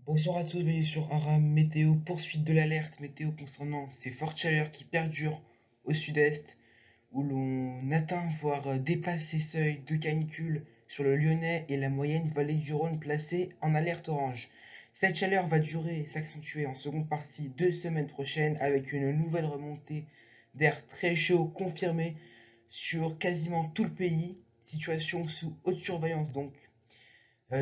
Bonsoir à tous, bienvenue sur Aram Météo, poursuite de l'alerte météo concernant ces fortes chaleurs qui perdurent au sud-est, où l'on atteint voire dépasse ces seuils de canicule sur le Lyonnais et la moyenne vallée du Rhône placée en alerte orange. Cette chaleur va durer et s'accentuer en seconde partie 2 semaines prochaines avec une nouvelle remontée d'air très chaud confirmée sur quasiment tout le pays, situation sous haute surveillance donc.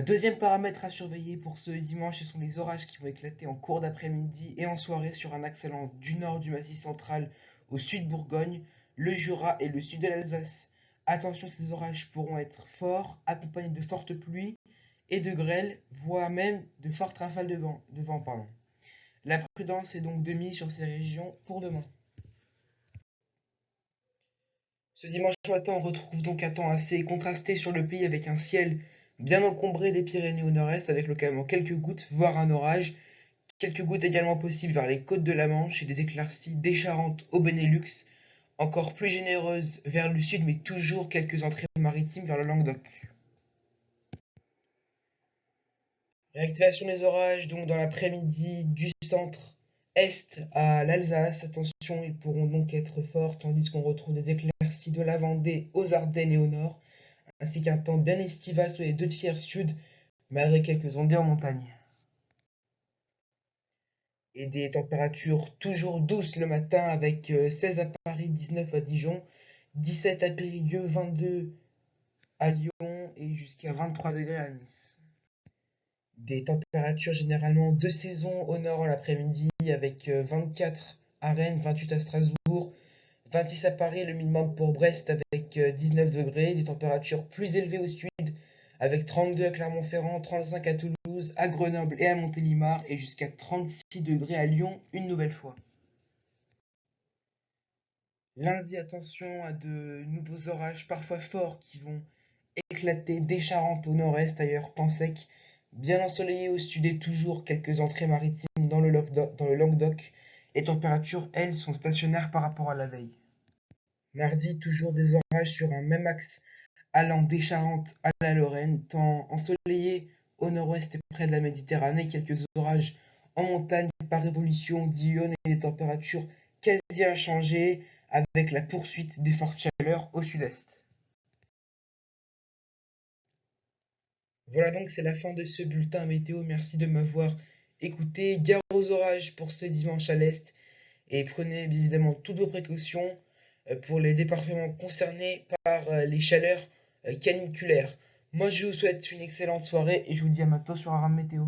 Deuxième paramètre à surveiller pour ce dimanche, ce sont les orages qui vont éclater en cours d'après-midi et en soirée sur un axe allant du nord du Massif central au sud Bourgogne, le Jura et le sud de l'Alsace. Attention, ces orages pourront être forts, accompagnés de fortes pluies et de grêles, voire même de fortes rafales de vent, pardon. La prudence est donc de mise sur ces régions pour demain. Ce dimanche matin, on retrouve donc un temps assez contrasté sur le pays avec un ciel bien encombré des Pyrénées au nord-est avec localement quelques gouttes, voire un orage. Quelques gouttes également possibles vers les côtes de la Manche et des éclaircies des Charentes au Benelux, encore plus généreuses vers le sud mais toujours quelques entrées maritimes vers le Languedoc. Réactivation des orages donc dans l'après-midi du centre-est à l'Alsace. Attention, ils pourront donc être forts tandis qu'on retrouve des éclaircies de la Vendée aux Ardennes et au nord, ainsi qu'un temps bien estival sur les deux tiers sud, malgré quelques ondées en montagne. Et des températures toujours douces le matin avec 16 à Paris, 19 à Dijon, 17 à Périgueux, 22 à Lyon et jusqu'à 23 degrés à Nice. Des températures généralement de saison au nord l'après-midi avec 24 à Rennes, 28 à Strasbourg, 26 à Paris, le minimum pour Brest avec 19 degrés, des températures plus élevées au sud avec 32 à Clermont-Ferrand, 35 à Toulouse, à Grenoble et à Montélimar et jusqu'à 36 degrés à Lyon une nouvelle fois. Lundi, attention à de nouveaux orages parfois forts qui vont éclater des Charentes au nord-est, ailleurs temps sec, bien ensoleillé au sud et toujours quelques entrées maritimes dans le Languedoc. Les températures, elles, sont stationnaires par rapport à la veille. Mardi, toujours des orages sur un même axe allant des Charentes à la Lorraine, temps ensoleillé au nord-ouest et près de la Méditerranée, quelques orages en montagne par évolution diurne et des températures quasi inchangées avec la poursuite des fortes chaleurs au sud-est. Voilà donc c'est la fin de ce bulletin météo, merci de m'avoir écouté. Gare aux orages pour ce dimanche à l'est et prenez bien évidemment toutes vos précautions pour les départements concernés par les chaleurs caniculaires. Moi je vous souhaite une excellente soirée et je vous dis à bientôt sur Aram Météo.